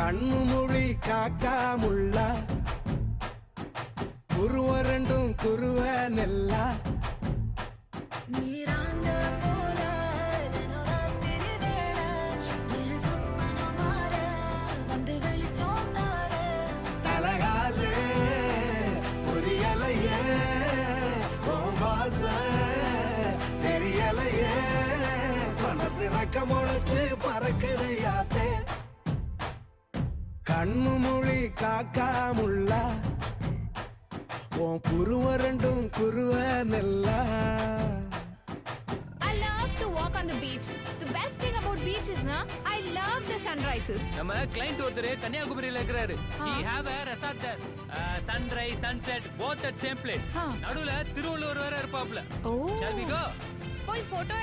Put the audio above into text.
கண்ணு மொழி காக்காமுள்ள குருவ ரெண்டும் குருவ நெல்லா நீராந்த போல தினராத்திரி வேளை என் சொப்பனம் மாற வந்து வெளிச்சம் தார தலகாலே புரியலையே ஓம்பாச தெரியலையே மனசு ரக்க முளைச்சு பறக்குது யாத்தே கண்ணு மொழி காக்காமுள்ள உன் குருவ ரெண்டும் குருவ நெல்லா I love to walk on the beach. The best thing about beach is na I love the sunrises. நம்ம கிளைண்ட் ஒருத்தர் கன்னியாகுமரியில இருக்கிறாரு. He have a resort there. Sunrise, sunset, both at same place. நடுவுல திருவள்ளுவர் வேற இருப்பாப்ல. Oh. Shall we go? போய் photo